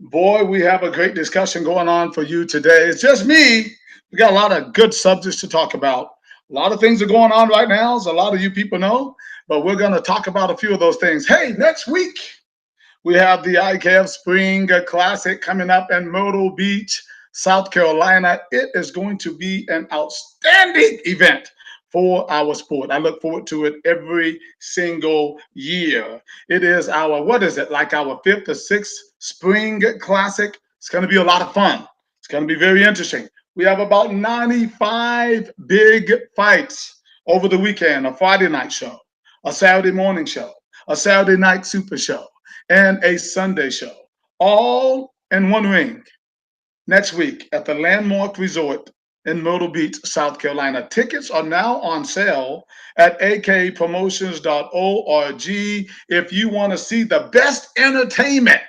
Boy, we have a great discussion going on for you today. It's just me. We got a lot of good subjects to talk about. A lot of things are going on right now, as a lot of you people know, but we're going to talk about a few of those things. Hey, next week we have the IKF Spring Classic coming up in Myrtle Beach, South Carolina. It is going to be an outstanding event for our sport. I look forward to it every single year. It is our, what is it, like our fifth or sixth Spring Classic? It's going to be a lot of fun. It's going to be very interesting. We have about 95 big fights over the weekend, a Friday night show, a Saturday morning show, a Saturday night super show, and a Sunday show, all in one ring next week at the Landmark Resort in Myrtle Beach, South Carolina. Tickets are now on sale at akpromotions.org. If you want to see the best entertainment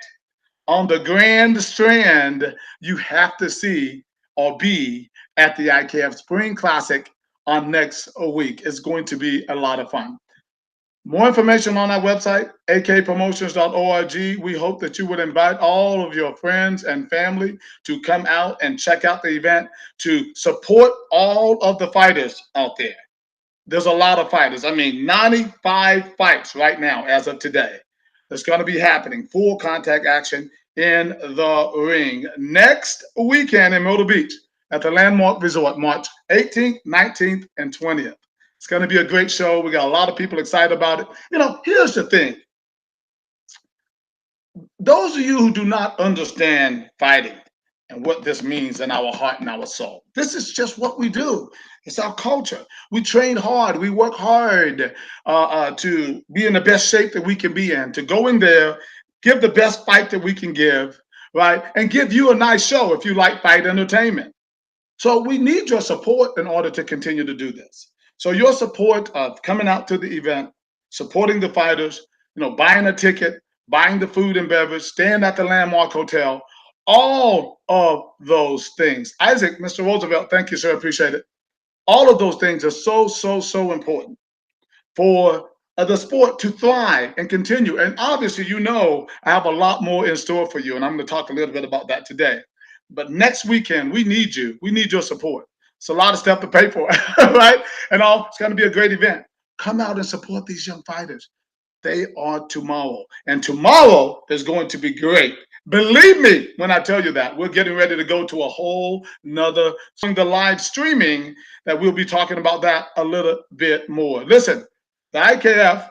on the Grand Strand, you have to see or be at the IKF Spring Classic on next week. It's going to be a lot of fun. More information on our website, akpromotions.org. We hope that you would invite all of your friends and family to come out and check out the event, to support all of the fighters out there. There's a lot of fighters. I mean, 95 fights right now as of today. That's going to be happening. Full contact action in the ring next weekend in Myrtle Beach at the Landmark Resort, March 18th, 19th, and 20th. It's going to be a great show. We got a lot of people excited about it. Here's the thing. Those of you who do not understand fighting and what this means in our heart and our soul, this is just what we do. It's our culture. We train hard. We work hard to be in the best shape that we can be in, to go in there, give the best fight that we can give, right? And give you a nice show if you like fight entertainment. So we need your support in order to continue to do this. So your support of coming out to the event, supporting the fighters, buying a ticket, buying the food and beverage, staying at the Landmark Hotel, all of those things. Isaac, Mr. Roosevelt, thank you, sir. Appreciate it. All of those things are so, so, so important for the sport to thrive and continue. And obviously, I have a lot more in store for you, and I'm going to talk a little bit about that today. But next weekend, we need you. We need your support. It's a lot of stuff to pay for, right? It's going to be a great event. Come out and support these young fighters. They are tomorrow. And tomorrow is going to be great. Believe me when I tell you that. We're getting ready to go to a whole nother, the live streaming, that we'll be talking about that a little bit more. Listen, the IKF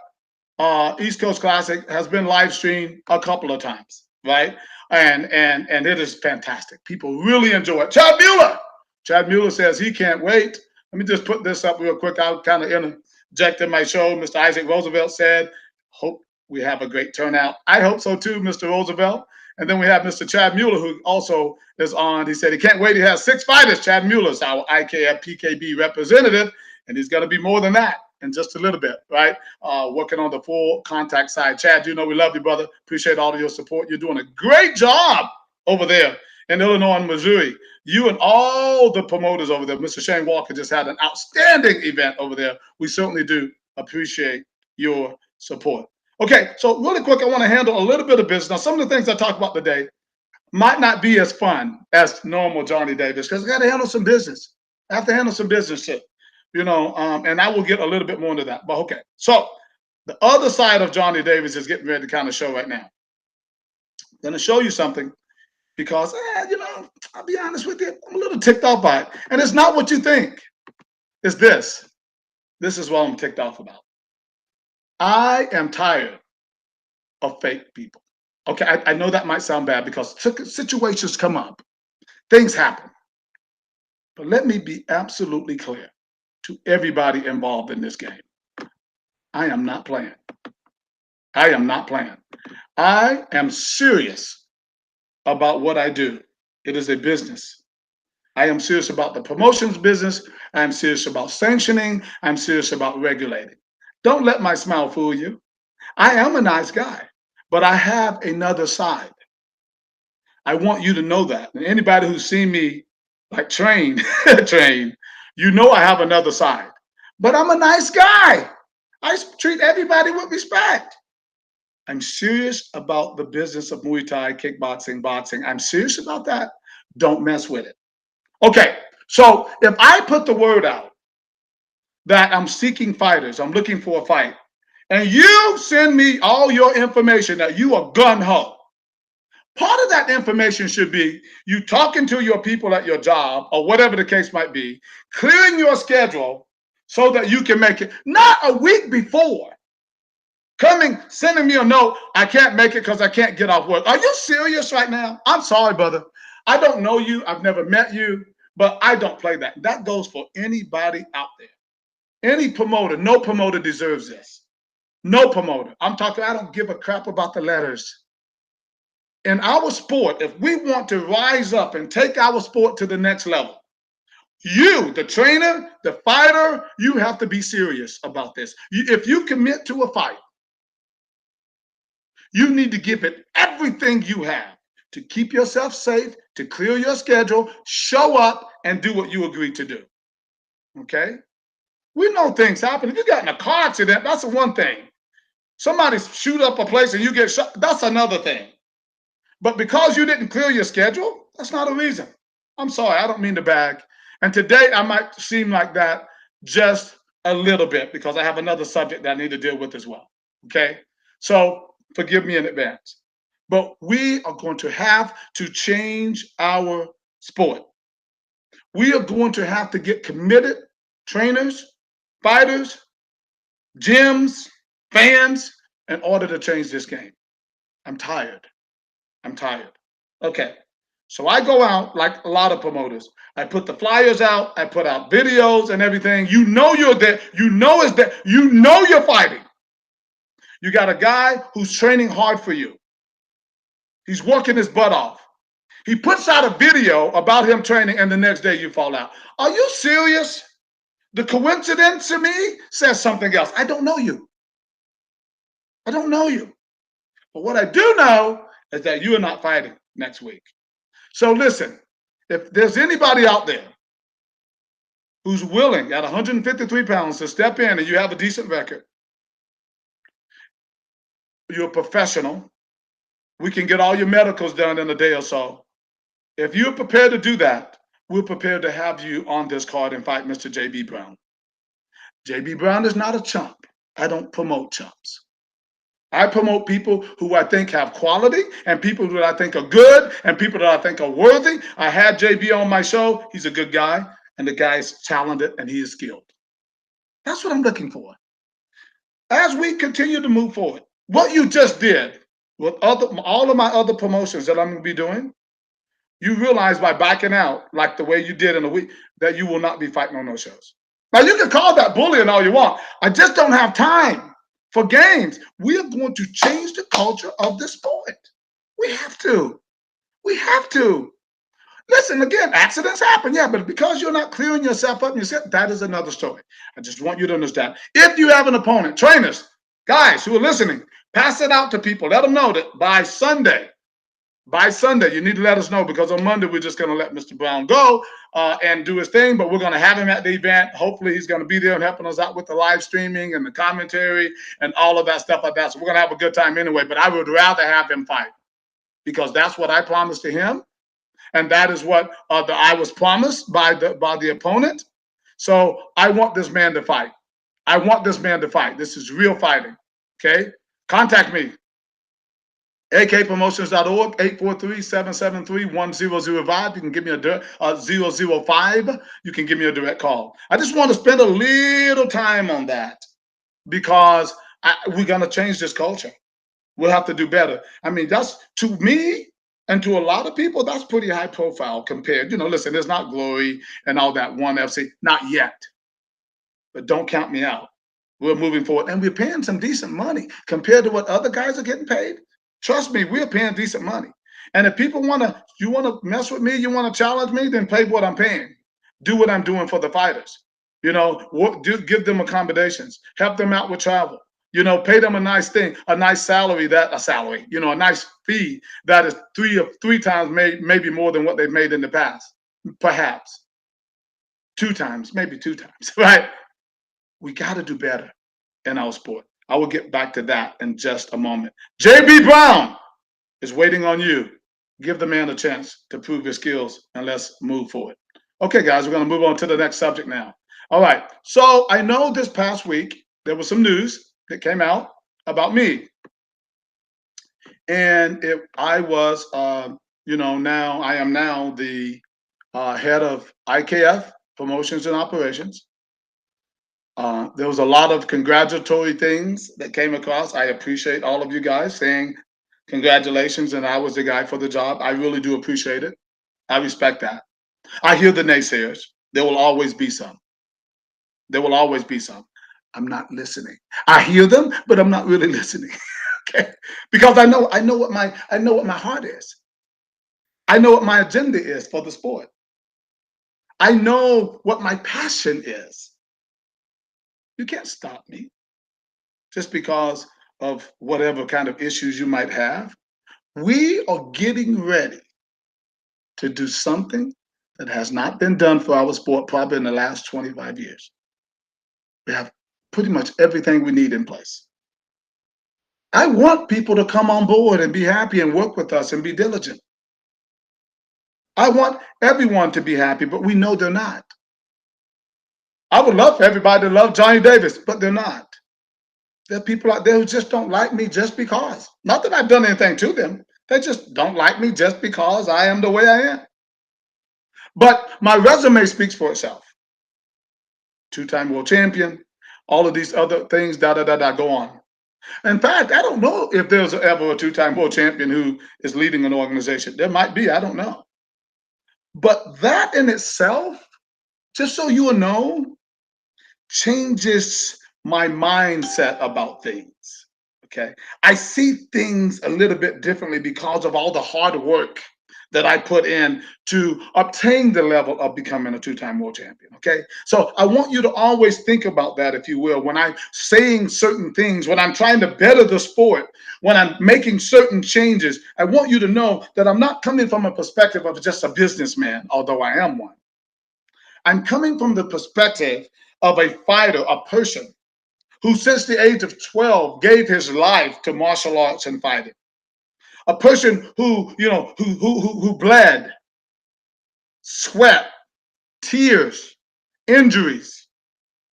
East Coast Classic has been live streamed a couple of times, right? And it is fantastic. People really enjoy it. Chad Mueller says he can't wait. Let me just put this up real quick. I'll kind of interject in my show. Mr. Isaac Roosevelt said, hope we have a great turnout. I hope so too, Mr. Roosevelt. And then we have Mr. Chad Mueller, who also is on. He said he can't wait. He has 6 fighters. Chad Mueller is our IKF PKB representative, and he's going to be more than that in just a little bit, right? Working on the full contact side. Chad, we love you, brother. Appreciate all of your support. You're doing a great job over there in Illinois and Missouri. You and all the promoters over there. Mr. Shane Walker just had an outstanding event over there. We certainly do appreciate your support. Okay, so really quick, I want to handle a little bit of business. Now, some of the things I talk about today might not be as fun as normal Johnny Davis, because I got to handle some business. I have to handle some business too, and I will get a little bit more into that. But okay, so the other side of Johnny Davis is getting ready to kind of show right now. I'm going to show you something because, I'll be honest with you, I'm a little ticked off by it. And it's not what you think. It's this. This is what I'm ticked off about. I am tired of fake people. Okay, I know that might sound bad because situations come up, things happen. But let me be absolutely clear to everybody involved in this game. I am not playing. I am not playing. I am serious about what I do. It is a business. I am serious about the promotions business. I'm serious about sanctioning. I'm serious about regulating. Don't let my smile fool you. I am a nice guy, but I have another side. I want you to know that. And anybody who's seen me like train, I have another side. But I'm a nice guy. I treat everybody with respect. I'm serious about the business of Muay Thai, kickboxing, boxing. I'm serious about that. Don't mess with it. Okay, so if I put the word out that I'm seeking fighters, I'm looking for a fight, and you send me all your information that you are gun ho, part of that information should be you talking to your people at your job or whatever the case might be, clearing your schedule so that you can make it, not a week before. Coming, sending me a note, I can't make it because I can't get off work. Are you serious right now? I'm sorry, brother. I don't know you. I've never met you, but I don't play that. That goes for anybody out there. Any promoter, no promoter deserves this. No promoter. I'm talking, I don't give a crap about the letters. In our sport, if we want to rise up and take our sport to the next level, you, the trainer, the fighter, you have to be serious about this. If you commit to a fight, you need to give it everything you have to keep yourself safe, to clear your schedule, show up, and do what you agreed to do. Okay? We know things happen. If you got in a car accident, that's the one thing. Somebody shoot up a place and you get shot, that's another thing. But because you didn't clear your schedule, that's not a reason. I'm sorry, I don't mean to bag. And today I might seem like that just a little bit because I have another subject that I need to deal with as well. Okay? So forgive me in advance. But we are going to have to change our sport. We are going to have to get committed trainers, fighters, gyms, fans in order to change this game. I'm tired. I'm tired. Okay. So I go out like a lot of promoters. I put the flyers out, I put out videos and everything. You know you're there. You know it's there. You know you're fighting. You got a guy who's training hard for you. He's working his butt off. He puts out a video about him training, and the next day you fall out. Are you serious? The coincidence to me says something else. I don't know you. I don't know you. But what I do know is that you are not fighting next week. So listen, if there's anybody out there who's willing at 153 pounds to step in and you have a decent record, you're a professional, we can get all your medicals done in a day or so. If you're prepared to do that, we're prepared to have you on this card and fight Mr. J.B. Brown. J.B. Brown is not a chump. I don't promote chumps. I promote people who I think have quality and people that I think are good and people that I think are worthy. I had JB on my show. He's a good guy and the guy is talented and he is skilled. That's what I'm looking for. As we continue to move forward, what you just did with all of my other promotions that I'm going to be doing, you realize by backing out like the way you did in a week that you will not be fighting on those shows. Now you can call that bullying all you want. I just don't have time for games. We are going to change the culture of the sport. We have to. We have to. Listen, again, accidents happen, yeah, but because you're not clearing yourself up, that is another story. I just want you to understand. If you have an opponent, trainers, guys who are listening, pass it out to people. Let them know that by Sunday, you need to let us know because on Monday, we're just going to let Mr. Brown go and do his thing, but we're going to have him at the event. Hopefully, he's going to be there and helping us out with the live streaming and the commentary and all of that stuff like that. So we're going to have a good time anyway, but I would rather have him fight because that's what I promised to him. And that is what I was promised by the opponent. So I want this man to fight. I want this man to fight. This is real fighting. Okay? Contact me. akpromotions.org, 843-773-1005. You can give me a 005. You can give me a direct call. I just want to spend a little time on that because we're going to change this culture. We'll have to do better. I mean, that's, to me and to a lot of people, that's pretty high profile compared. Listen, there's not Glory and all that ONE FC, not yet. But don't count me out. We're moving forward, and we're paying some decent money compared to what other guys are getting paid. Trust me, we're paying decent money. And if people you want to mess with me, you want to challenge me, then pay what I'm paying. Do what I'm doing for the fighters. Give them accommodations, help them out with travel. Pay them a nice thing, a nice salary, a nice fee that is three times, maybe more than what they've made in the past. Perhaps 2 times, maybe 2 times, right? We got to do better in our sport. I will get back to that in just a moment. JB Brown is waiting on you. Give the man a chance to prove his skills and let's move forward. Okay, guys, we're going to move on to the next subject now. All right. So I know this past week there was some news that came out about me. And I was, now I am now the head of IKF, Promotions and Operations. There was a lot of congratulatory things that came across. I appreciate all of you guys saying congratulations, and I was the guy for the job. I really do appreciate it. I respect that. I hear the naysayers. There will always be some. There will always be some. I'm not listening. I hear them, but I'm not really listening. Okay, because I know what my heart is. I know what my agenda is for the sport. I know what my passion is. You can't stop me just because of whatever kind of issues you might have. We are getting ready to do something that has not been done for our sport probably in the last 25 years. We have pretty much everything we need in place. I want people to come on board and be happy and work with us and be diligent. I want everyone to be happy, but we know they're not. I would love for everybody to love Johnny Davis, but they're not. There are people out there who just don't like me just because. Not that I've done anything to them. They just don't like me just because I am the way I am. But my resume speaks for itself. Two-time world champion, all of these other things, go on. In fact, I don't know if there's ever a two-time world champion who is leading an organization. There might be, I don't know. But that in itself, just so you know, changes my mindset about things. Okay. I see things a little bit differently because of all the hard work that I put in to obtain the level of becoming a two-time world champion. Okay. So I want you to always think about that, if you will, when I'm saying certain things, when I'm trying to better the sport, when I'm making certain changes. I want you to know that I'm not coming from a perspective of just a businessman, although I am one. I'm coming from the perspective of a fighter, a person who since the age of 12 gave his life to martial arts and fighting. A person who, who bled, sweat, tears, injuries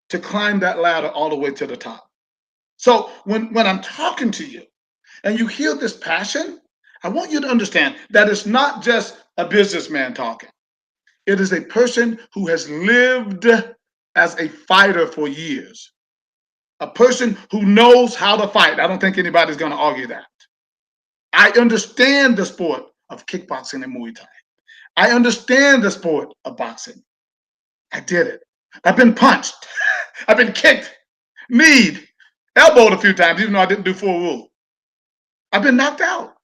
to climb that ladder all the way to the top. So when I'm talking to you and you hear this passion, I want you to understand that it's not just a businessman talking. It is a person who has lived as a fighter for years. A person who knows how to fight. I don't think anybody's going to argue that. I understand the sport of kickboxing and Muay Thai. I understand the sport of boxing. I did it. I've been punched. I've been kicked, kneed, elbowed a few times, even though I didn't do full rule. I've been knocked out.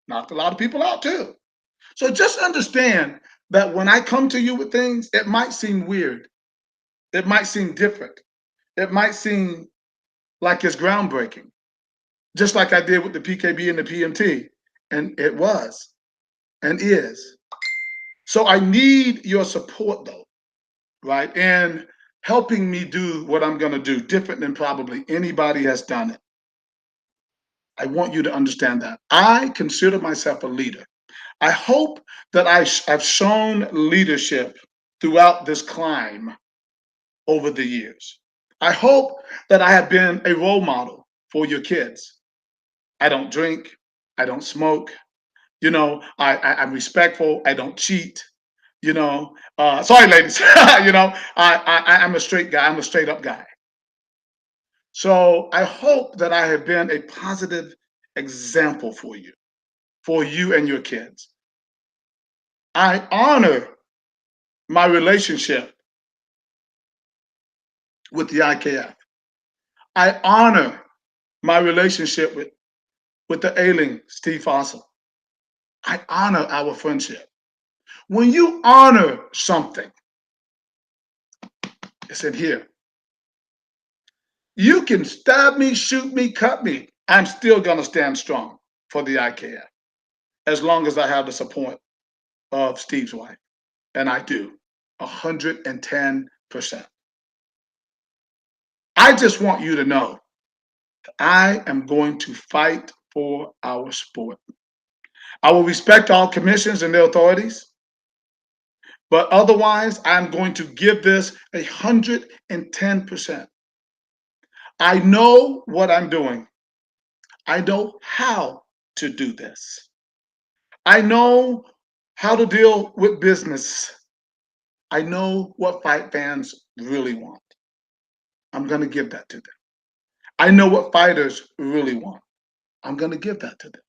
Knocked a lot of people out too. So just understand that when I come to you with things, it might seem weird. It might seem different. It might seem like it's groundbreaking, just like I did with the PKB and the PMT. And it was and is. So I need your support though, right? And helping me do what I'm going to do different than probably anybody has done it. I want you to understand that. I consider myself a leader. I hope that I've shown leadership throughout this climb over the years. I hope that I have been a role model for your kids. I don't drink. I don't smoke. I'm respectful. I don't cheat. Sorry, ladies. I'm a straight guy. I'm a straight up guy. So I hope that I have been a positive example for you and your kids. I honor my relationship with the IKF. I honor my relationship with the ailing Steve Fossil. I honor our friendship. When you honor something, it's in here. You can stab me, shoot me, cut me. I'm still going to stand strong for the IKF as long as I have the support of Steve's wife. And I do, 110%. I just want you to know I am going to fight for our sport. I will respect all commissions and their authorities, but otherwise, I'm going to give this 110%. I know what I'm doing. I know how to do this. I know how to deal with business. I know what fight fans really want. I'm going to give that to them. I know what fighters really want. I'm going to give that to them.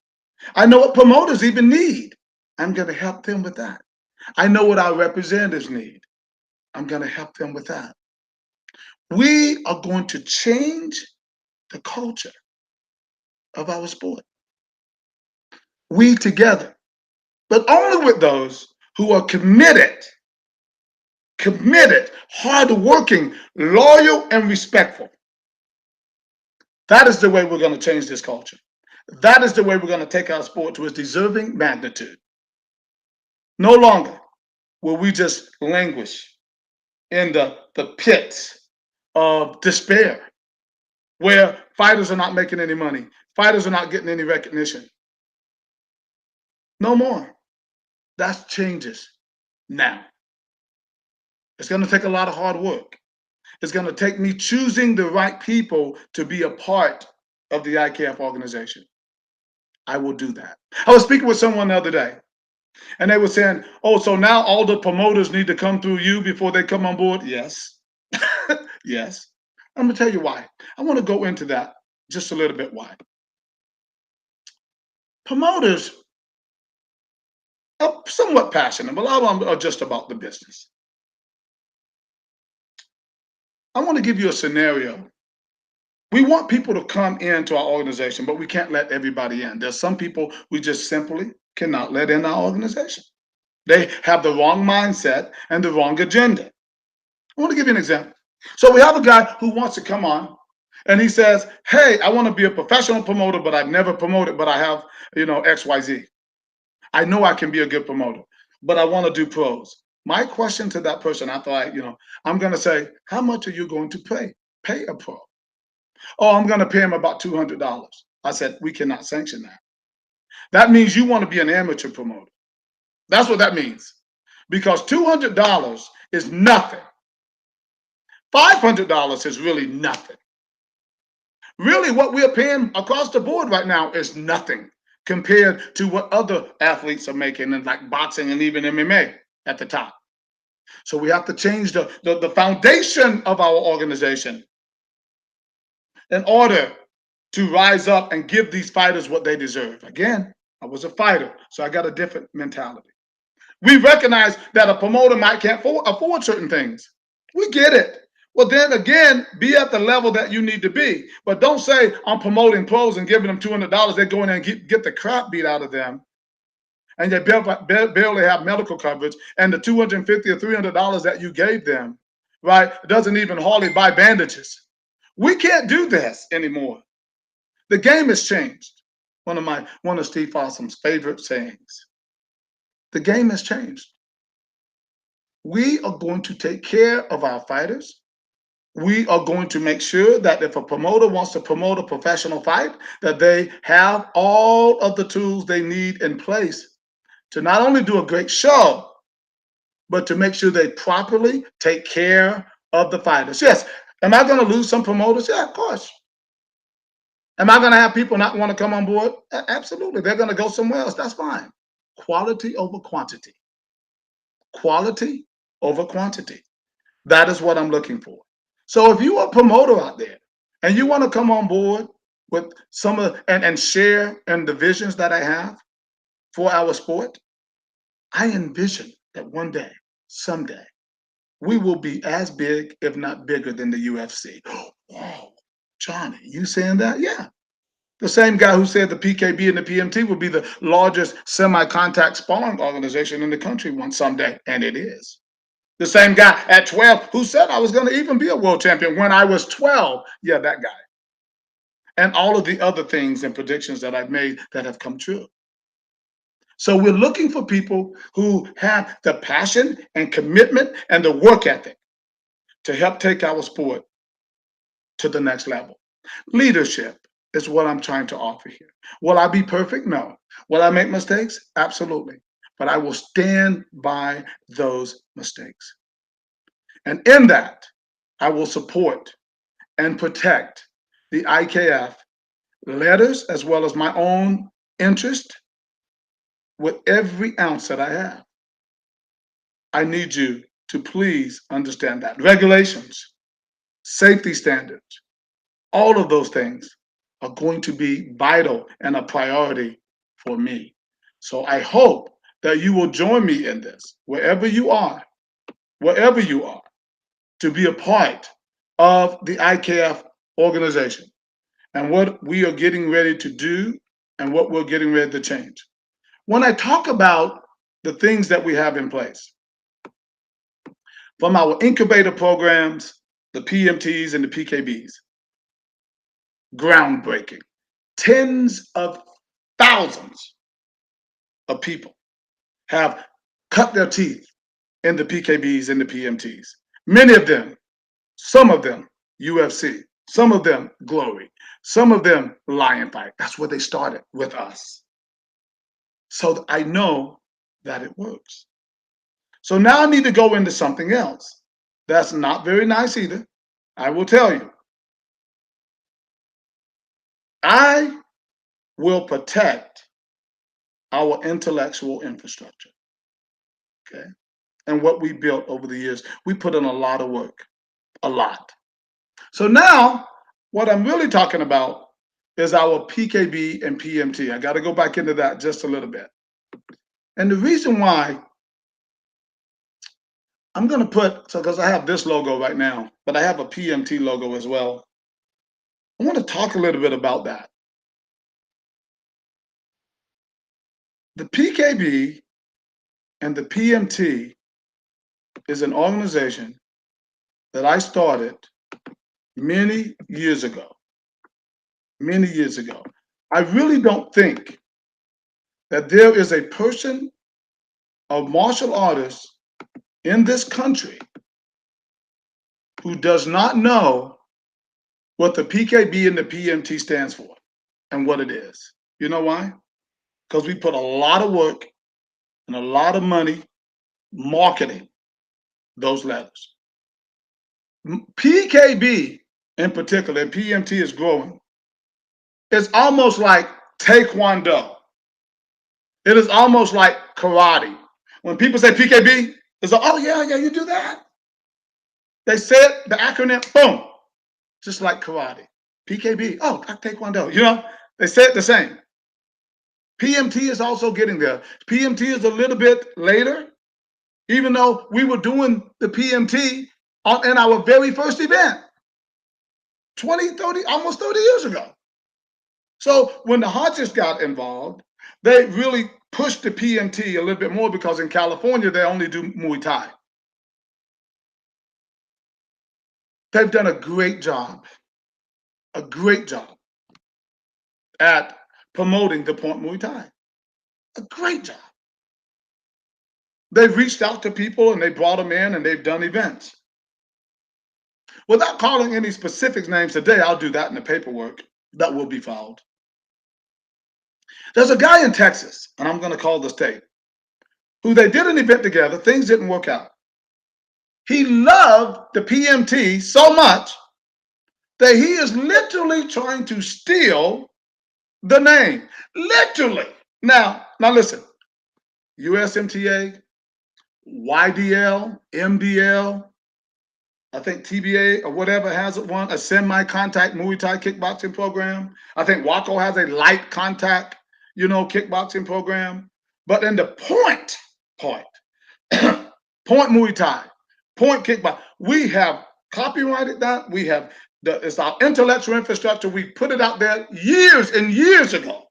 I know what promoters even need. I'm going to help them with that. I know what our representatives need. I'm going to help them with that. We are going to change the culture of our sport. We together, but only with those who are committed, hardworking, loyal, and respectful. That is the way we're going to change this culture. That is the way we're going to take our sport to its deserving magnitude. No longer will we just languish in the pits of despair where fighters are not making any money, fighters are not getting any recognition. No more. That changes now. It's going to take a lot of hard work. It's going to take me choosing the right people to be a part of the IKF organization. I will do that. I was speaking with someone the other day, and they were saying, oh, so now all the promoters need to come through you before they come on board? Yes. Yes. I'm going to tell you why. I want to go into that just a little bit why. Promoters are somewhat passionate, but a lot of them are just about the business. I want to give you a scenario. We want people to come into our organization, but we can't let everybody in. There's some people we just simply cannot let in our organization. They have the wrong mindset and the wrong agenda. I want to give you an example. So we have a guy who wants to come on and he says, hey, I want to be a professional promoter, but I've never promoted, but I have, XYZ. I know I can be a good promoter, but I want to do pros. My question to that person after I'm going to say, how much are you going to pay a pro? Oh, I'm going to pay him about $200. I said, we cannot sanction that. That means you want to be an amateur promoter. That's what that means. Because $200 is nothing. $500 is really nothing. Really, what we're paying across the board right now is nothing compared to what other athletes are making, and like boxing and even MMA at the top. So we have to change the foundation of our organization in order to rise up and give these fighters what they deserve. Again, I was a fighter, so I got a different mentality. We recognize that a promoter might can't afford certain things. We get it. Well, then again, be at the level that you need to be. But don't say I'm promoting pros and giving them $200. They go in there and get the crap beat out of them. And they barely have medical coverage. And the $250 or $300 that you gave them, right, doesn't even hardly buy bandages. We can't do this anymore. The game has changed. One of Steve Fossum's favorite sayings. The game has changed. We are going to take care of our fighters. We are going to make sure that if a promoter wants to promote a professional fight, that they have all of the tools they need in place to not only do a great show, but to make sure they properly take care of the fighters. Yes, am I going to lose some promoters? Yeah, of course. Am I going to have people not want to come on board? Absolutely. They're going to go somewhere else. That's fine. Quality over quantity. Quality over quantity. That is what I'm looking for. So if you are a promoter out there and you want to come on board with some of and share in the visions that I have for our sport, I envision that one day, someday, we will be as big, if not bigger, than the UFC. Wow, Johnny, you saying that? Yeah. The same guy who said the PKB and the PMT will be the largest semi-contact sparring organization in the country one someday, and it is. The same guy at 12 who said I was going to even be a world champion when I was 12. Yeah, that guy. And all of the other things and predictions that I've made that have come true. So we're looking for people who have the passion and commitment and the work ethic to help take our sport to the next level. Leadership. is what I'm trying to offer here. Will I be perfect? No. Will I make mistakes? Absolutely. But I will stand by those mistakes. And in that, I will support and protect the IKF letters as well as my own interest with every ounce that I have. I need you to please understand that. Regulations, safety standards, all of those things are going to be vital and a priority for me. So I hope that you will join me in this, wherever you are, to be a part of the IKF organization and what we are getting ready to do and what we're getting ready to change. When I talk about the things that we have in place, from our incubator programs, the PMTs and the PKBs, groundbreaking. Tens of thousands of people have cut their teeth in the PKBs and the PMTs. Many of them, some of them UFC, some of them Glory, some of them Lion Fight. That's where they started with us. So I know that it works. So now I need to go into something else. That's not very nice either. I will tell you. I will protect our intellectual infrastructure, okay? And what we built over the years. We put in a lot of work, a lot. So now, what I'm really talking about is our PKB and PMT. I got to go back into that just a little bit. And the reason why I'm going to put, so because I have this logo right now, but I have a PMT logo as well. I want to talk a little bit about that. The PKB and the PMT is an organization that I started many years ago. Many years ago. I really don't think that there is a person of martial artists in this country who does not know what the PKB and the PMT stands for and what it is. You know why? Because we put a lot of work and a lot of money marketing those letters. PKB in particular, and PMT is growing. It's almost like Taekwondo. It is almost like karate. When people say PKB, it's like, oh yeah, you do that. They said the acronym, boom, just like karate. PKB, oh, Taekwondo. They say it the same. PMT is also getting there. PMT is a little bit later, even though we were doing the PMT in our very first event 20, 30, almost 30 years ago. So when the Hodges got involved, they really pushed the PMT a little bit more because in California, they only do Muay Thai. They've done a great job at promoting the Point Muay Thai. A great job. They've reached out to people and they brought them in and they've done events. Without calling any specific names today, I'll do that in the paperwork that will be filed. There's a guy in Texas, and I'm going to call the state, who they did an event together. Things didn't work out. He loved the PMT so much that he is literally trying to steal the name. Literally. Now listen. USMTA, YDL, MDL, I think TBA or whatever has one, a semi-contact Muay Thai kickboxing program. I think Waco has a light contact, kickboxing program. But in the point, point Muay Thai, point kickboxing, we have copyrighted that. We have it's our intellectual infrastructure. We put it out there years and years ago.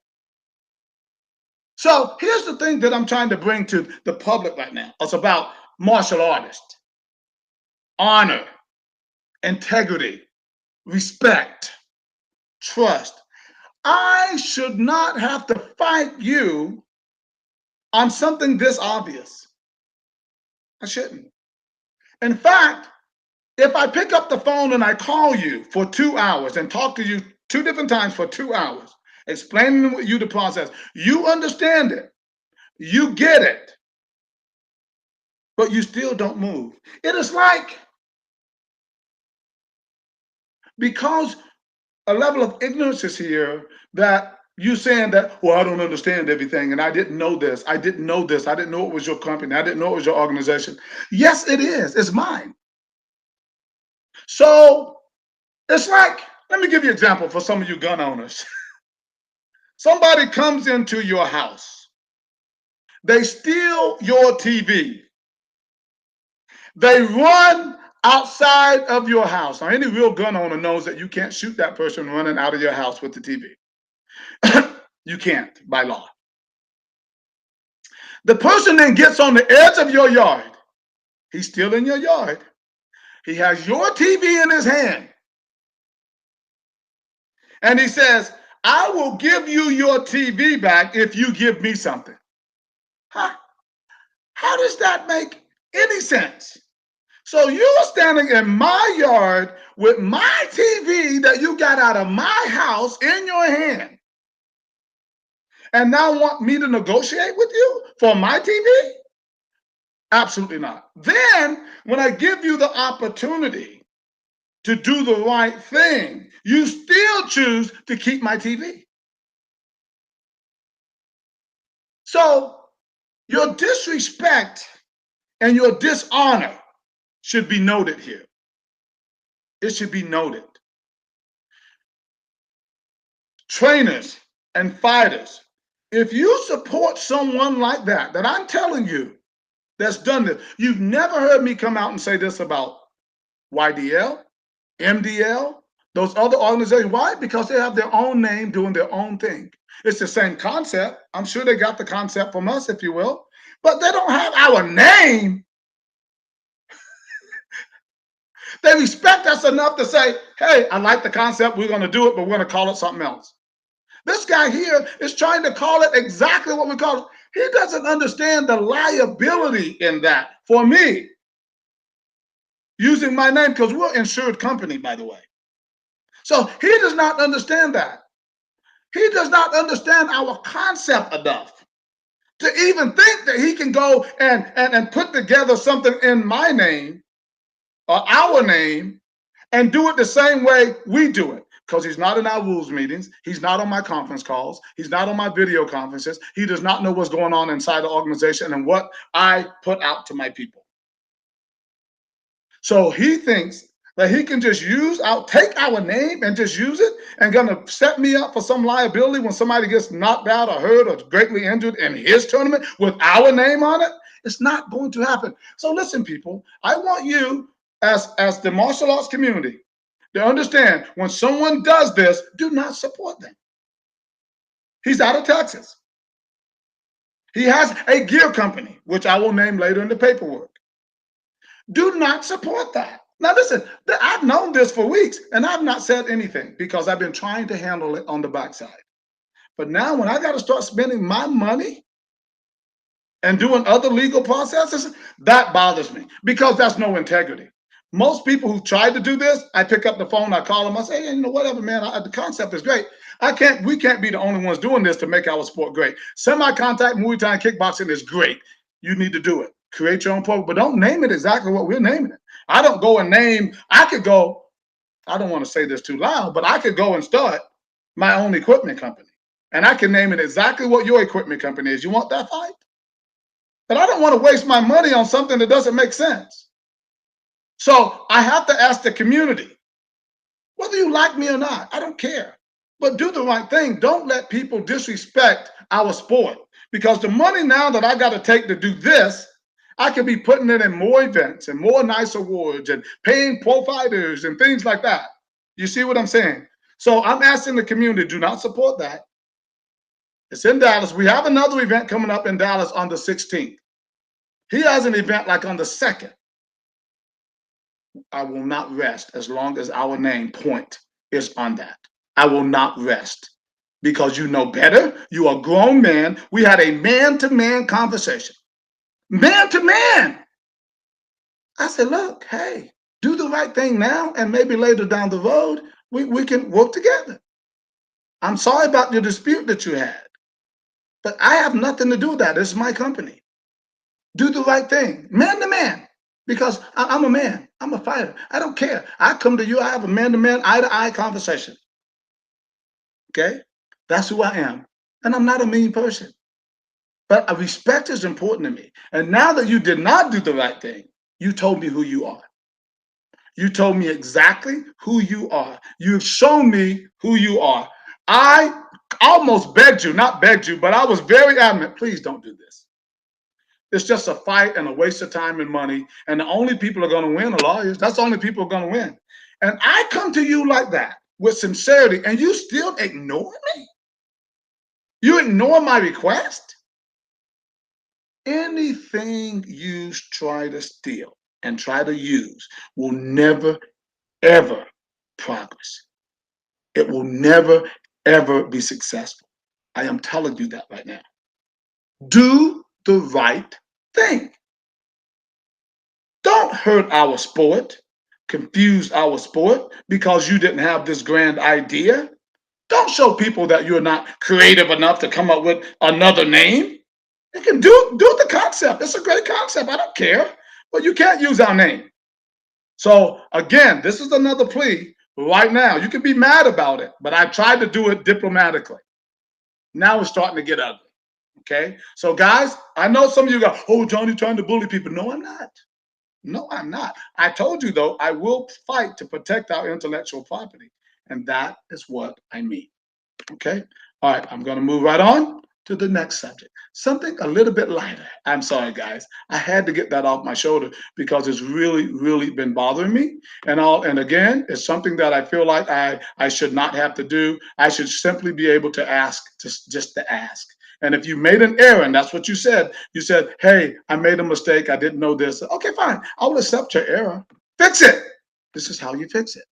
So here's the thing that I'm trying to bring to the public right now. It's about martial artists, honor, integrity, respect, trust. I should not have to fight you on something this obvious. I shouldn't. In fact, if I pick up the phone and I call you for 2 hours and talk to you two different times for 2 hours, explaining with you the process. You understand it, you get it, but you still don't move. It is like, because a level of ignorance is here, that you saying that, well, I don't understand everything, and I didn't know this, I didn't know this, I didn't know it was your company, I didn't know it was your organization. Yes, it is. It's mine. So it's like, let me give you an example for some of you gun owners. Somebody comes into your house, they steal your TV, they run outside of your house. Now, any real gun owner knows that you can't shoot that person running out of your house with the TV. You can't by law. The person then gets on the edge of your yard. He's still in your yard. He has your TV in his hand. And he says, I will give you your TV back if you give me something. Huh? How does that make any sense? So you're standing in my yard with my TV that you got out of my house in your hand, and now want me to negotiate with you for my TV? Absolutely not. Then, when I give you the opportunity to do the right thing, you still choose to keep my TV. So your disrespect and your dishonor should be noted here. It should be noted. Trainers and fighters, if you support someone like that, that I'm telling you, that's done this, you've never heard me come out and say this about YDL, MDL, those other organizations. Why? Because they have their own name doing their own thing. It's the same concept. I'm sure they got the concept from us, if you will, but they don't have our name. They respect us enough to say, hey, I like the concept, we're going to do it, but we're going to call it something else. This guy here is trying to call it exactly what we call it. He doesn't understand the liability in that for me using my name, because we're an insured company, by the way. So he does not understand that. He does not understand our concept enough to even think that he can go and put together something in my name or our name and do it the same way we do it. Because he's not in our rules meetings, he's not on my conference calls, he's not on my video conferences, he does not know what's going on inside the organization and what I put out to my people. So he thinks that he can just take our name and just use it, and gonna set me up for some liability when somebody gets knocked out or hurt or greatly injured in his tournament with our name on it. It's not going to happen. So listen, people, I want you as the martial arts community to understand, when someone does this, do not support them. He's out of Texas. He has a gear company, which I will name later in the paperwork. Do not support that. Now listen, I've known this for weeks and I've not said anything because I've been trying to handle it on the backside. But now when I got to start spending my money and doing other legal processes, that bothers me, because that's no integrity. Most people who tried to do this, I pick up the phone, I call them, I say, hey, you know, whatever, man, the concept is great. We can't be the only ones doing this to make our sport great. Semi-contact Muay Thai and kickboxing is great. You need to do it. Create your own program, but don't name it exactly what we're naming it. I don't go and name, I don't want to say this too loud, but I could go and start my own equipment company. And I can name it exactly what your equipment company is. You want that fight? But I don't want to waste my money on something that doesn't make sense. So I have to ask the community, whether you like me or not, I don't care. But do the right thing. Don't let people disrespect our sport. Because the money now that I got to take to do this, I could be putting it in more events and more nice awards and paying pro fighters and things like that. You see what I'm saying? So I'm asking the community, do not support that. It's in Dallas. We have another event coming up in Dallas on the 16th. He has an event like on the 2nd. I will not rest as long as our name point is on that. I will not rest, because you know better. You are a grown man. We had a man-to-man conversation. Man to man. I said, look, hey, do the right thing now, and maybe later down the road, we can work together. I'm sorry about your dispute that you had, but I have nothing to do with that. This is my company. Do the right thing, man to man, because I'm a man. I'm a fighter. I don't care. I come to you. I have a man to man, eye to eye conversation. Okay, that's who I am, and I'm not a mean person. But respect is important to me. And now that you did not do the right thing, you told me who you are. You told me exactly who you are. You've shown me who you are. I almost begged you, not begged you, but I was very adamant. Please don't do this. It's just a fight and a waste of time and money. And the only people are going to win are lawyers. That's the only people are going to win. And I come to you like that with sincerity, and you still ignore me? You ignore my request? Anything you try to steal and try to use will never, ever progress. It will never, ever be successful. I am telling you that right now. Do the right thing. Don't hurt our sport, confuse our sport because you didn't have this grand idea. Don't show people that you're not creative enough to come up with another name. You can do the concept. It's a great concept. I don't care. But you can't use our name. So again, this is another plea right now. You can be mad about it, but I tried to do it diplomatically. Now it's starting to get ugly. Okay. So guys, I know some of you go, oh, Johnny trying to bully people. No, I'm not. No, I'm not. I told you though, I will fight to protect our intellectual property. And that is what I mean. Okay. All right. I'm going to move right on to the next subject. Something a little bit lighter. I'm sorry, guys. I had to get that off my shoulder because it's really, really been bothering me. And again, it's something that I feel like I should not have to do. I should simply be able to ask, just to ask. And if you made an error, and that's what you said, hey, I made a mistake. I didn't know this. Okay, fine. I will accept your error. Fix it. This is how you fix it.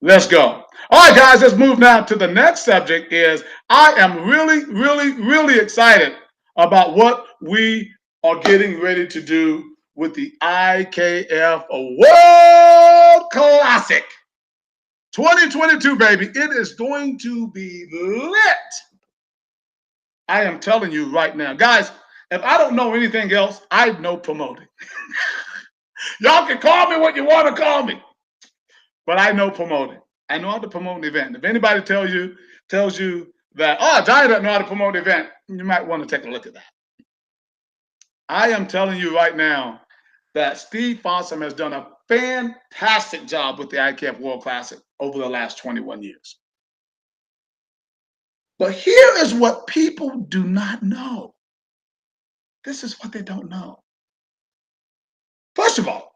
Let's go. All right, guys, let's move now to the next subject. I am really, really, really excited about what we are getting ready to do with the IKF World Classic 2022, baby. It is going to be lit. I am telling you right now. Guys, if I don't know anything else, I know promoting. Y'all can call me what you want to call me, but I know promoting. I know how to promote an event. If anybody tells you that, oh, Johnny doesn't know how to promote an event, you might want to take a look at that. I am telling you right now that Steve Fossum has done a fantastic job with the IKF World Classic over the last 21 years. But here is what people do not know. This is what they don't know. First of all,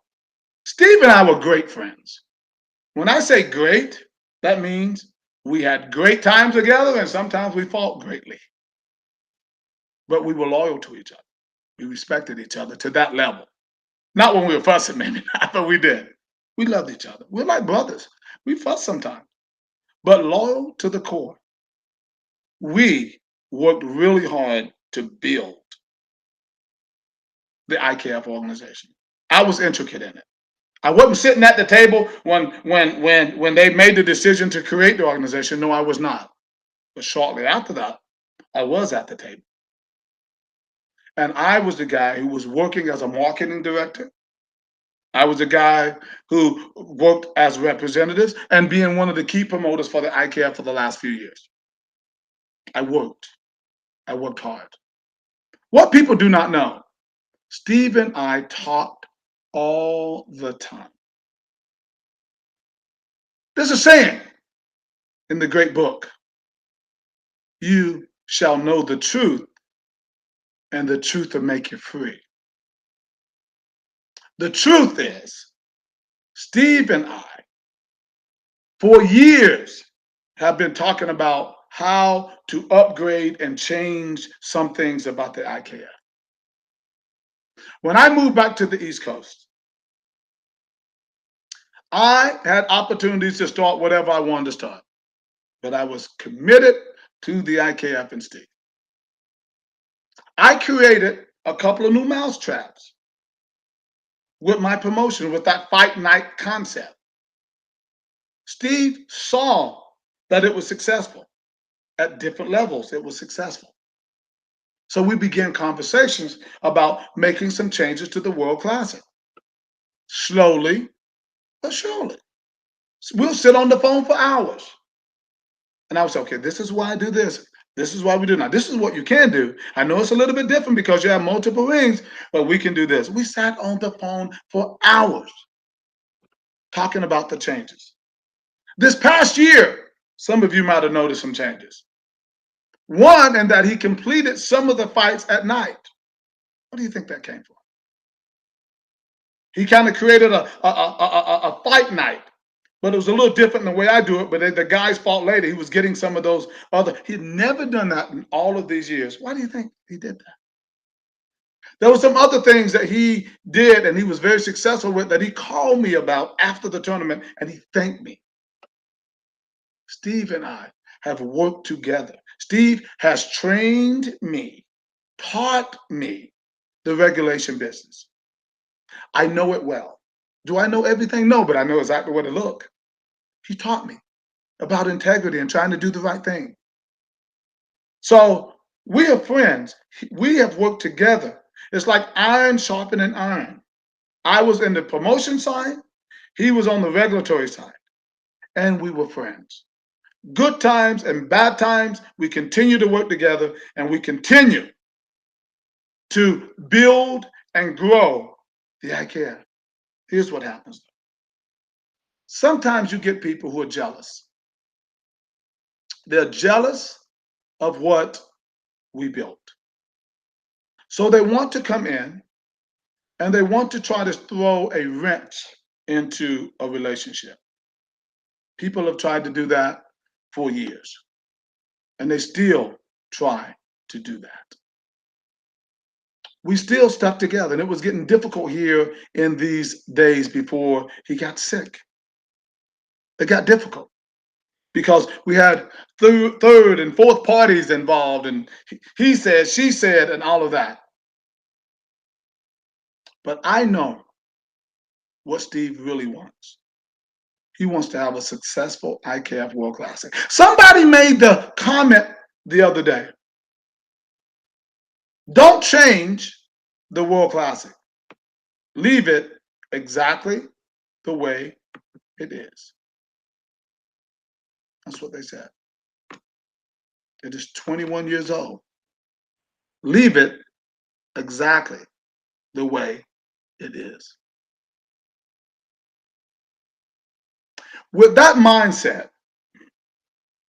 Steve and I were great friends. When I say great, that means we had great times together and sometimes we fought greatly. But we were loyal to each other. We respected each other to that level. Not when we were fussing, maybe not, but we did. We loved each other. We're like brothers. We fuss sometimes, but loyal to the core. We worked really hard to build the IKF organization. I was intricate in it. I wasn't sitting at the table when they made the decision to create the organization. No, I was not. But shortly after that, I was at the table. And I was the guy who was working as a marketing director. I was the guy who worked as representatives and being one of the key promoters for the IKF for the last few years. I worked hard. What people do not know, Steve and I talked all the time. There's a saying in the great book, you shall know the truth and the truth will make you free. The truth is, Steve and I, for years, have been talking about how to upgrade and change some things about the IKF. When I moved back to the East Coast, I had opportunities to start whatever I wanted to start, but I was committed to the IKF and Steve. I created a couple of new mousetraps with my promotion, with that fight night concept. Steve saw that it was successful. At different levels, it was successful. So we began conversations about making some changes to the World Classic. Slowly but surely. We'll sit on the phone for hours. And I was okay, this is why I do this. This is why we do now. This is what you can do. I know it's a little bit different because you have multiple rings, but we can do this. We sat on the phone for hours talking about the changes. This past year, some of you might have noticed some changes. One, in that he completed some of the fights at night. What do you think that came from? He kind of created a fight night, but it was a little different than the way I do it. But the guys fought later. He was getting some of those other. He'd never done that in all of these years. Why do you think he did that? There were some other things that he did and he was very successful with that he called me about after the tournament and he thanked me. Steve and I have worked together. Steve has trained me, taught me the regulation business. I know it well. Do I know everything? No, but I know exactly what it looked. He taught me about integrity and trying to do the right thing. So we are friends. We have worked together. It's like iron sharpening iron. I was in the promotion side. He was on the regulatory side. And we were friends. Good times and bad times, we continue to work together and we continue to build and grow the IKF. Here's what happens. Sometimes you get people who are jealous. They're jealous of what we built. So they want to come in and they want to try to throw a wrench into a relationship. People have tried to do that for years, and they still try to do that. We still stuck together, and it was getting difficult here in these days before he got sick. It got difficult because we had third and fourth parties involved, and he said, she said, and all of that. But I know what Steve really wants. He wants to have a successful IKF World Classic. Somebody made the comment the other day, don't change the World Classic. Leave it exactly the way it is. That's what they said. It is 21 years old. Leave it exactly the way it is. With that mindset,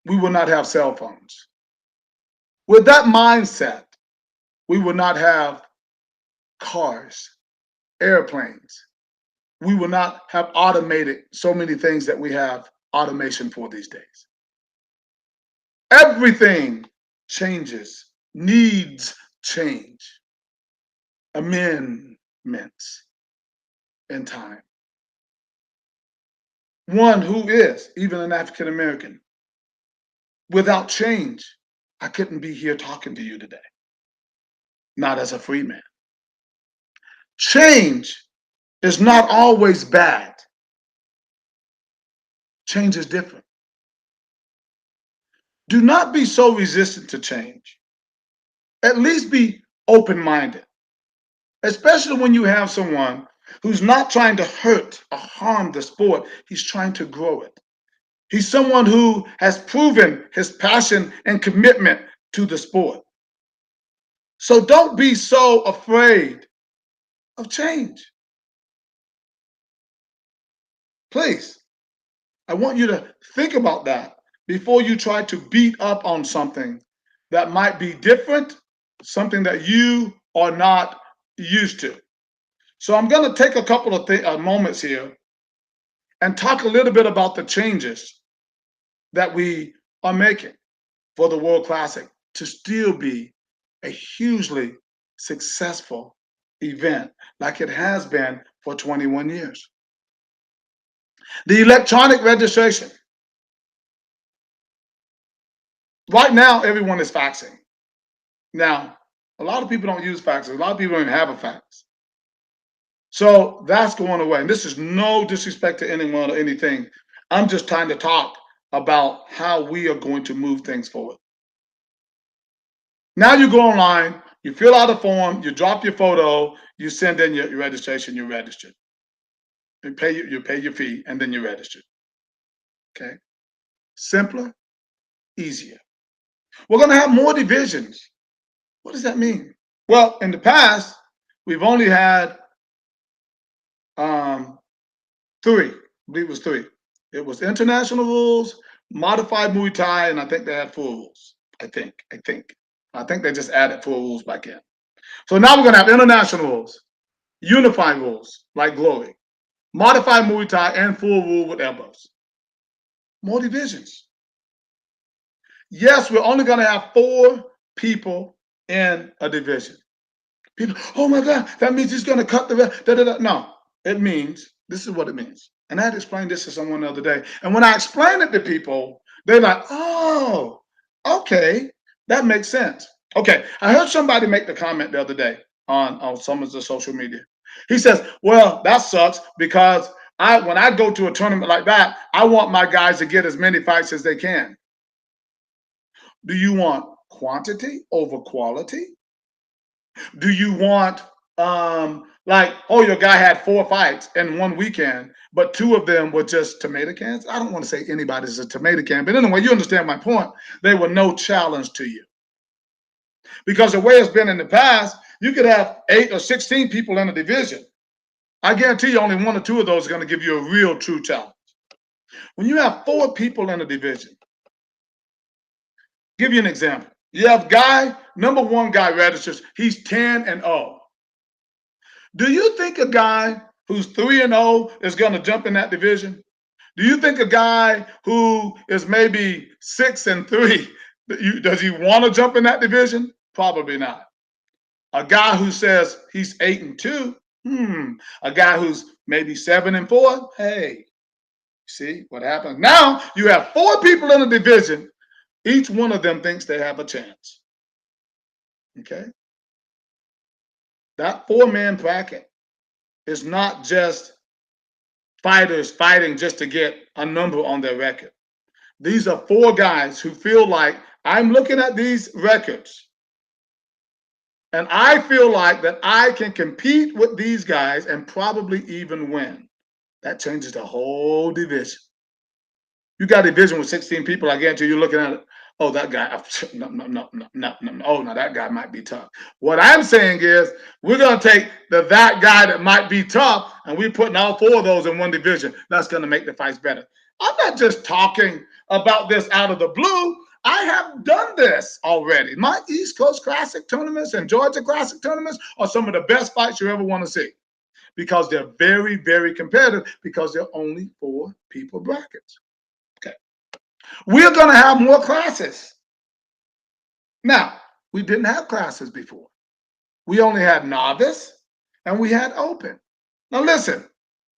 we will not have cell phones. With that mindset, we will not have cars, airplanes. We will not have automated so many things that we have automation for these days. Everything changes, needs change, amendments in time. One who is even an African American. Without change, I couldn't be here talking to you today. Not as a free man. Change is not always bad. Change is different. Do not be so resistant to change. At least be open-minded, especially when you have someone who's not trying to hurt or harm the sport. He's trying to grow it. He's someone who has proven his passion and commitment to the sport. So don't be so afraid of change. Please, I want you to think about that before you try to beat up on something that might be different, something that you are not used to. So I'm going to take a couple of moments here and talk a little bit about the changes that we are making for the World Classic to still be a hugely successful event like it has been for 21 years. The electronic registration. Right now, everyone is faxing. Now, a lot of people don't use faxes. A lot of people don't even have a fax. So that's going away. And this is no disrespect to anyone or anything. I'm just trying to talk about how we are going to move things forward. Now you go online, you fill out a form, you drop your photo, you send in your registration, you're registered. You pay your fee, and then you're registered. Okay, simpler, easier. We're going to have more divisions. What does that mean? Well, in the past, we've only had um, three. I believe it was three. It was international rules, modified Muay Thai, and I think they had full rules. I think they just added full rules back in. So now we're going to have international rules, unified rules like Glory, modified Muay Thai, and full rule with elbows. More divisions. Yes, we're only going to have 4 people in a division. People, oh my God, that means he's going to cut the rest. Da, da, da. No, it means, this is what it means. And I had to explain this to someone the other day. And when I explain it to people, they're like, oh, okay, that makes sense. Okay, I heard somebody make the comment the other day on some of the social media. He says, well, that sucks because when I go to a tournament like that, I want my guys to get as many fights as they can. Do you want quantity over quality? Do you want like, oh, your guy had 4 fights in one weekend, but 2 of them were just tomato cans? I don't want to say anybody's a tomato can, but anyway, you understand my point. They were no challenge to you. Because the way it's been in the past, you could have 8 or 16 people in a division. I guarantee you only 1 or 2 of those are going to give you a real true challenge. When you have 4 people in a division, give you an example. You have number 1 guy registers, he's 10-0. Do you think a guy who's 3-0 is going to jump in that division? Do you think a guy who is maybe 6-3, does he want to jump in that division? Probably not. A guy who says he's 8-2, a guy who's maybe 7-4, hey, see what happens? Now you have 4 people in a division. Each one of them thinks they have a chance. Okay? That 4-man bracket is not just fighters fighting just to get a number on their record. These are 4 guys who feel like, I'm looking at these records and I feel like that I can compete with these guys and probably even win. That changes the whole division. You got a division with 16 people, I guarantee you're looking at it. Oh, that guy, no. Oh, no, that guy might be tough. What I'm saying is we're going to take that guy that might be tough, and we're putting all 4 of those in one division. That's going to make the fights better. I'm not just talking about this out of the blue. I have done this already. My East Coast Classic tournaments and Georgia Classic tournaments are some of the best fights you ever want to see because they're very, very competitive because they're only 4 people brackets. We're going to have more classes. Now, we didn't have classes before. We only had novice and we had open. Now listen,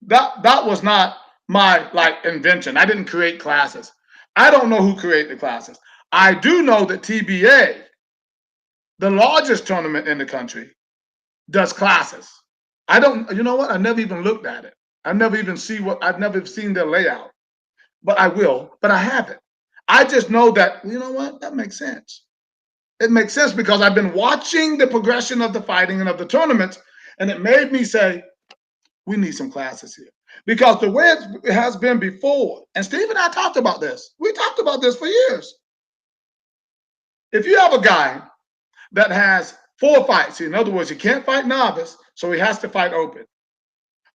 that was not my invention. I didn't create classes. I don't know who created the classes. I do know that TBA, the largest tournament in the country, does classes. You know what? I never even looked at it. I've never seen their layout. But I will, but I haven't. I just know that, you know what? That makes sense. It makes sense because I've been watching the progression of the fighting and of the tournaments, and it made me say, we need some classes here. Because the way it has been before, and Steve and I talked about this. We talked about this for years. If you have a guy that has 4 fights, in other words, he can't fight novice, so he has to fight open.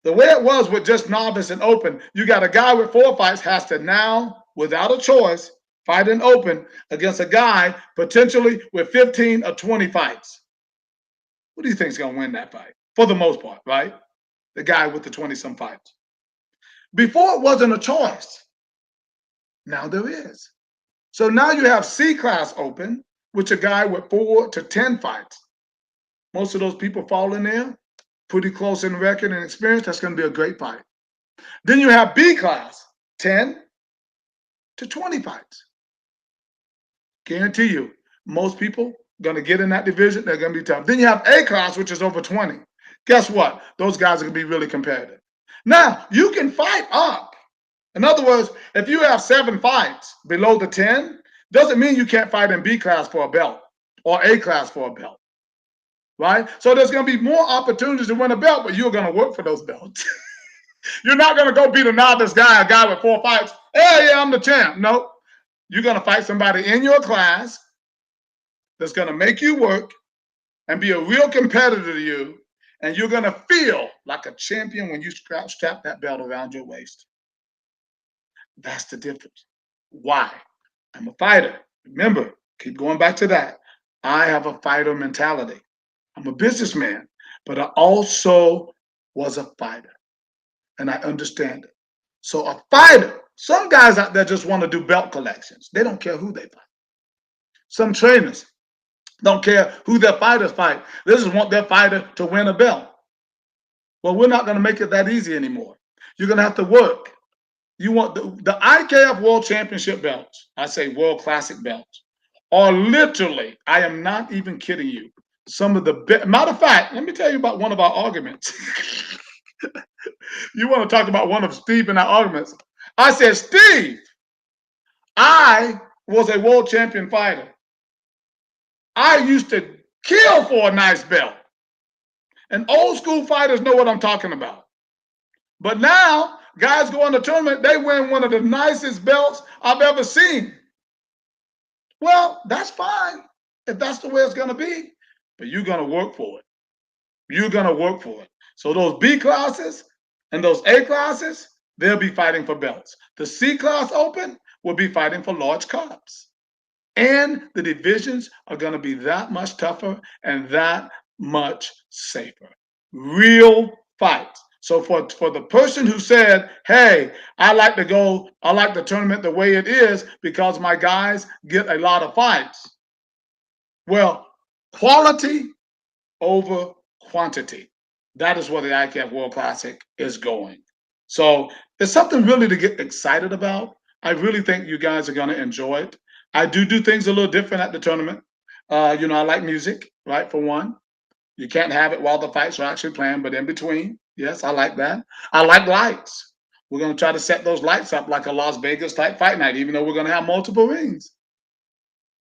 The way it was with just novice and open, you got a guy with 4 fights has to now, without a choice, fight in open against a guy potentially with 15 or 20 fights. Who do you think is going to win that fight? For the most part, right? The guy with the 20-some fights. Before it wasn't a choice. Now there is. So now you have C class open, which a guy with 4 to 10 fights. Most of those people fall in there, pretty close in record and experience. That's going to be a great fight. Then you have B class, 10 to 20 fights. Guarantee you, most people going to get in that division. They're going to be tough. Then you have A class, which is over 20. Guess what? Those guys are going to be really competitive. Now, you can fight up In other words, if you have 7 fights below the 10, doesn't mean you can't fight in B class for a belt or A class for a belt, right? So there's going to be more opportunities to win a belt, but you're going to work for those belts. You're not going to go beat a novice guy, a guy with 4 fights. Hey, yeah, I'm the champ. Nope. You're going to fight somebody in your class that's going to make you work and be a real competitor to you, and you're going to feel like a champion when you strap that belt around your waist. That's the difference. Why? I'm a fighter. Remember, keep going back to that. I have a fighter mentality. I'm a businessman, but I also was a fighter, and I understand it. So a fighter, some guys out there just want to do belt collections. They don't care who they fight. Some trainers don't care who their fighters fight. They just want their fighter to win a belt. Well, we're not going to make it that easy anymore. You're going to have to work. You want the IKF World Championship belts, I say World Classic belts, are literally, I am not even kidding you, some of the best. Matter of fact, let me tell you about one of our arguments. You want to talk about one of Steve and our arguments. I said, Steve, I was a world champion fighter. I used to kill for a nice belt. And old school fighters know what I'm talking about. But now, guys go on the tournament, they win one of the nicest belts I've ever seen. Well, that's fine if that's the way it's going to be, but you're going to work for it. You're going to work for it. So those B classes and those A classes, they'll be fighting for belts. The C class open will be fighting for large cups. And the divisions are going to be that much tougher and that much safer. Real fights. So for the person who said, hey, I like the tournament the way it is because my guys get a lot of fights. Well, quality over quantity. That is where the IKF World Classic is going. So it's something really to get excited about. I really think you guys are going to enjoy it. I do things a little different at the tournament. I like music, right, for one. You can't have it while the fights are actually playing, but in between, yes, I like that. I like lights. We're going to try to set those lights up like a Las Vegas type fight night, even though we're going to have multiple rings.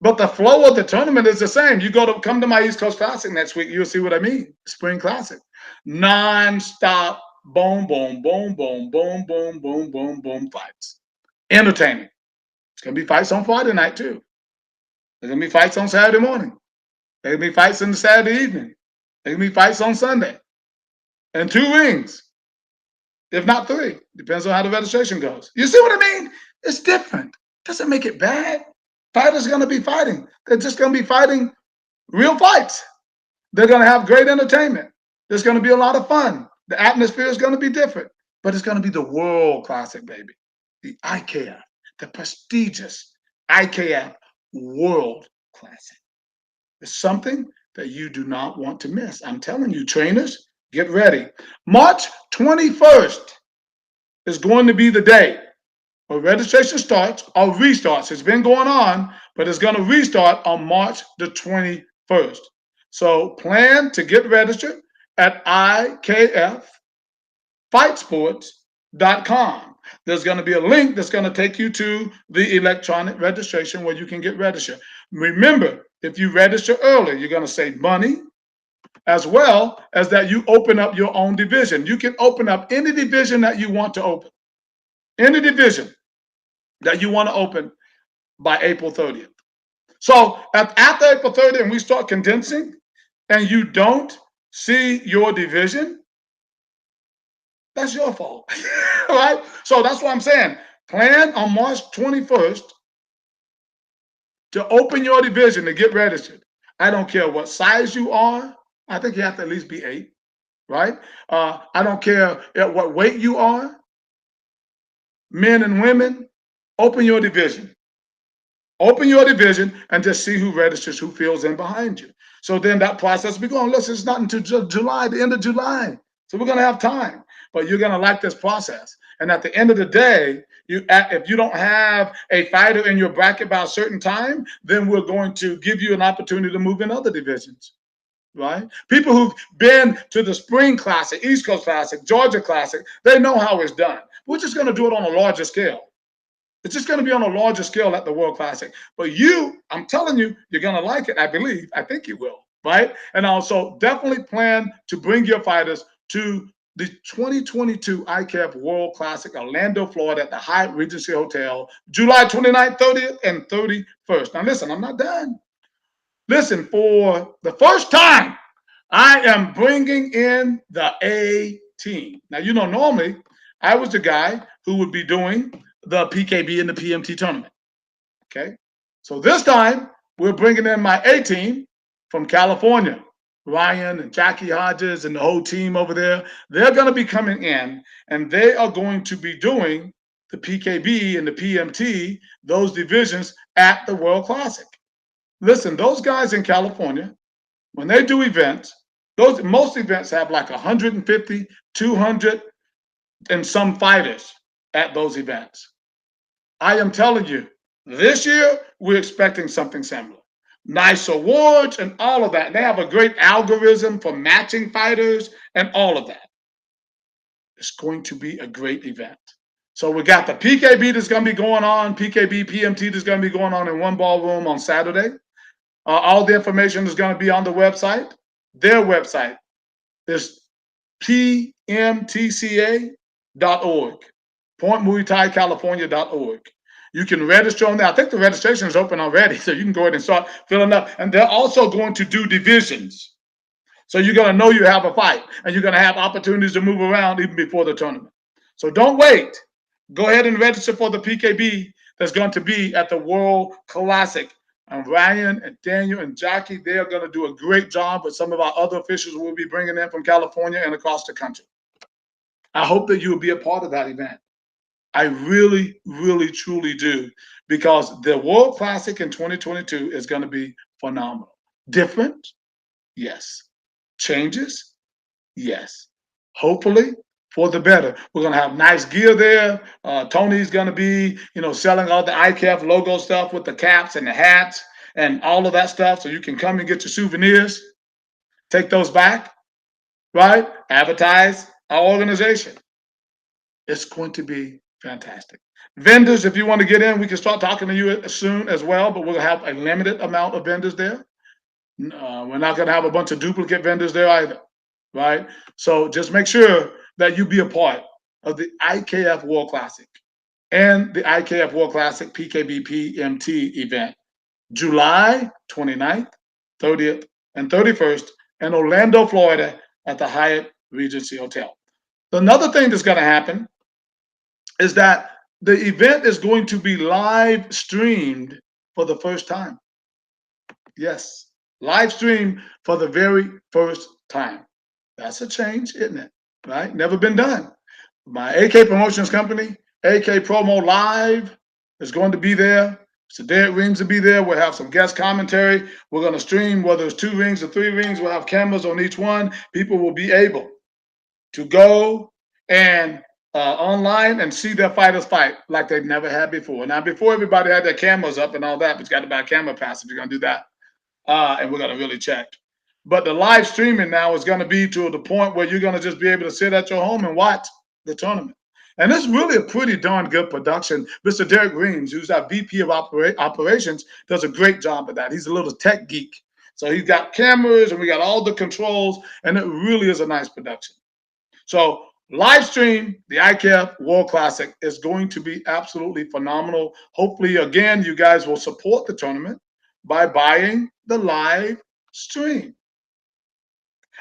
But the flow of the tournament is the same. You come to my East Coast Classic next week, you'll see what I mean. Spring Classic. Non-stop, boom, boom, boom, boom, boom, boom, boom, boom, boom fights. Entertaining. It's going to be fights on Friday night, too. There's going to be fights on Saturday morning. There's going to be fights on Saturday evening. There's going to be fights on Sunday. And 2 rings, if not 3. Depends on how the registration goes. You see what I mean? It's different. Doesn't make it bad. Fighters are going to be fighting. They're just going to be fighting real fights. They're going to have great entertainment. There's going to be a lot of fun. The atmosphere is going to be different. But it's going to be the World Classic, baby. The IKF, the prestigious IKF World Classic. It's something that you do not want to miss. I'm telling you, trainers, get ready. March 21st is going to be the day where registration starts or restarts. It's been going on, but it's going to restart on March the 21st. So plan to get registered at ikffightsports.com. There's going to be a link that's going to take you to the electronic registration where you can get registered. Remember, if you register early, you're going to save money, as well as that you open up your own division. You can open up any division that you want to open. Any division that you want to open by April 30th. So after April 30th and we start condensing and you don't see your division, that's your fault, right? So that's what I'm saying. Plan on March 21st to open your division to get registered. I don't care what size you are. I think you have to at least be 8, right? I don't care at what weight you are. Men and women, open your division. Open your division and just see who registers, who fills in behind you. So then that process will be going. Listen, it's not until July, the end of July. So we're going to have time, but you're going to like this process. And at the end of the day, if you don't have a fighter in your bracket by a certain time, then we're going to give you an opportunity to move in other divisions. right? People who've been to the Spring Classic, East Coast Classic, Georgia Classic, they know how it's done. We're just going to do it on a larger scale. It's just going to be on a larger scale at the World Classic. But you, I'm telling you, you're going to like it. I believe. I think you will, right? And also definitely plan to bring your fighters to the 2022 IKF World Classic, Orlando, Florida, at the Hyatt Regency Hotel, July 29th, 30th, and 31st. Now, listen, I'm not done. Listen, for the first time, I am bringing in the A team. Now, normally I was the guy who would be doing the PKB and the PMT tournament. Okay. So this time we're bringing in my A team from California. Ryan and Jackie Hodges and the whole team over there. They're going to be coming in and they are going to be doing the PKB and the PMT, those divisions at the World Classic. Listen, those guys in California, when they do events, most events have like 150, 200, and some fighters at those events. I am telling you, this year we're expecting something similar. Nice awards and all of that. They have a great algorithm for matching fighters and all of that. It's going to be a great event. So we got the PKB that's going to be going on, PKB, PMT that's going to be going on in one ballroom on Saturday. All the information is going to be on the website. Their website is pmtca.org, PointMuayThaiCalifornia.org. You can register on there. I think the registration is open already, so you can go ahead and start filling up. And they're also going to do divisions. So you're going to know you have a fight, and you're going to have opportunities to move around even before the tournament. So don't wait. Go ahead and register for the PKB that's going to be at the World Classic. And Ryan and Daniel and Jackie, they are going to do a great job with some of our other officials we'll be bringing in from California and across the country. I hope that you will be a part of that event. I really, really, truly do, because the World Classic in 2022 is going to be phenomenal. Different? Yes. Changes? Yes. Hopefully for the better. We're going to have nice gear there. Tony's going to be, selling all the IKF logo stuff with the caps and the hats and all of that stuff. So you can come and get your souvenirs, take those back, right? Advertise our organization. It's going to be fantastic. Vendors, if you want to get in, we can start talking to you soon as well, but we'll have a limited amount of vendors there. We're not going to have a bunch of duplicate vendors there either, right? So just make sure that you be a part of the IKF World Classic and the IKF World Classic PKB PMT event, July 29th, 30th, and 31st in Orlando, Florida at the Hyatt Regency Hotel. Another thing that's going to happen is that the event is going to be live streamed for the first time. Yes, live stream for the very first time. That's a change, isn't it? Right? Never been done. My AK Promotions company, AK Promo Live, is going to be there. So Derek Rings will be there. We'll have some guest commentary. We're going to stream, whether it's 2 rings or 3 rings. We'll have cameras on each one. People will be able to go and online and see their fighters fight like they've never had before. Now, before everybody had their cameras up and all that, but you got to buy a camera pass if you're going to do that. And we're going to really check. But the live streaming now is going to be to the point where you're going to just be able to sit at your home and watch the tournament. And it's really a pretty darn good production. Mr. Derek Reams, who's our VP of operations, does a great job of that. He's a little tech geek. So he's got cameras and we got all the controls, and it really is a nice production. So live stream, the IKF World Classic is going to be absolutely phenomenal. Hopefully, again, you guys will support the tournament by buying the live stream.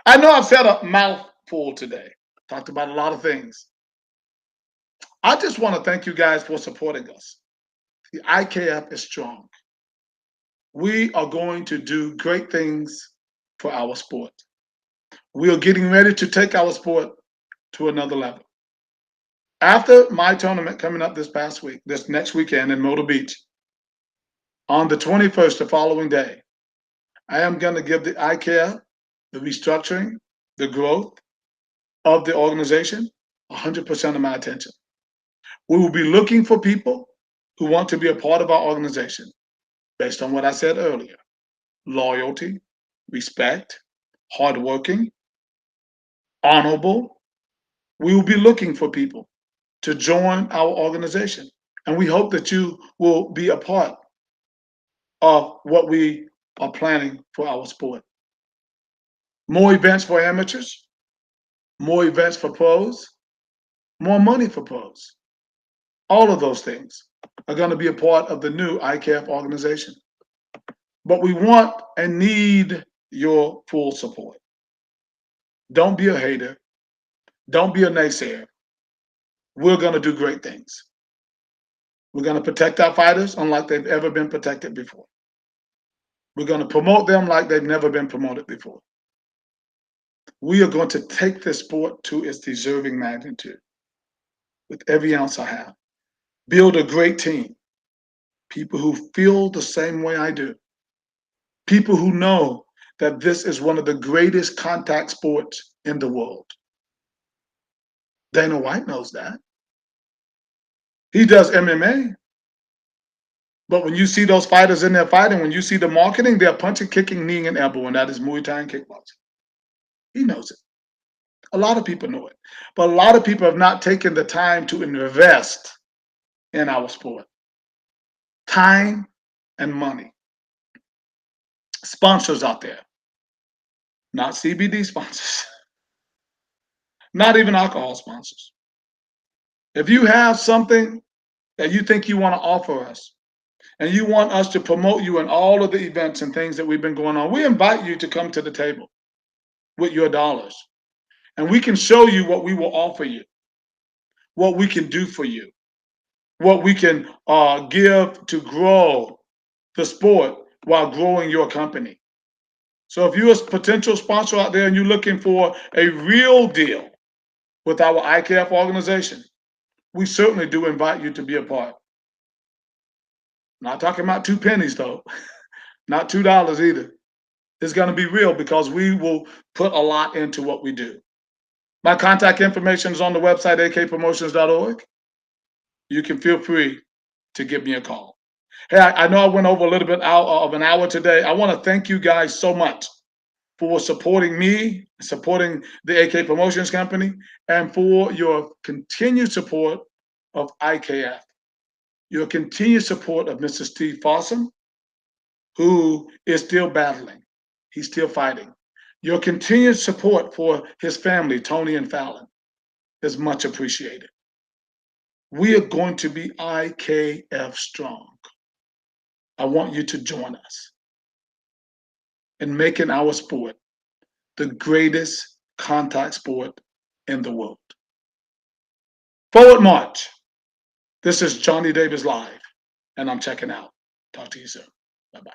I know I've said a mouthful today, talked about a lot of things. I just want to thank you guys for supporting us. The IKF is strong. We are going to do great things for our sport. We are getting ready to take our sport to another level. After my tournament coming up this next weekend in Myrtle Beach, on the 21st, the following day, I am going to give the IKF, the restructuring, the growth of the organization, 100% of my attention. We will be looking for people who want to be a part of our organization based on what I said earlier: loyalty, respect, hardworking, honorable. We will be looking for people to join our organization. And we hope that you will be a part of what we are planning for our sport. More events for amateurs, more events for pros, more money for pros. All of those things are going to be a part of the new IKF organization. But we want and need your full support. Don't be a hater. Don't be a naysayer. We're going to do great things. We're going to protect our fighters unlike they've ever been protected before. We're going to promote them like they've never been promoted before. We are going to take this sport to its deserving magnitude with every ounce I have. Build a great team. People who feel the same way I do. People who know that this is one of the greatest contact sports in the world. Dana White knows that. He does MMA. But when you see those fighters in there fighting, when you see the marketing, they're punching, kicking, kneeing, and elbowing. That is Muay Thai and kickboxing. He knows it. A lot of people know it. But a lot of people have not taken the time to invest in our sport. Time and money. Sponsors out there. Not CBD sponsors. Not even alcohol sponsors. If you have something that you think you want to offer us, and you want us to promote you in all of the events and things that we've been going on, we invite you to come to the table with your dollars. And we can show you what we will offer you, what we can do for you, what we can give to grow the sport while growing your company. So if you're a potential sponsor out there and you're looking for a real deal with our IKF organization, we certainly do invite you to be a part. Not talking about 2 pennies though, not $2 either. It's going to be real because we will put a lot into what we do. My contact information is on the website, akpromotions.org. You can feel free to give me a call. Hey, I know I went over a little bit out of an hour today. I want to thank you guys so much for supporting me, supporting the AK Promotions Company, and for your continued support of IKF. Your continued support of Mr. Steve Fossum, who is still battling. He's still fighting. Your continued support for his family, Tony and Fallon, is much appreciated. We are going to be IKF strong. I want you to join us in making our sport the greatest contact sport in the world. Forward march. This is Johnny Davis Live, and I'm checking out. Talk to you soon. Bye-bye.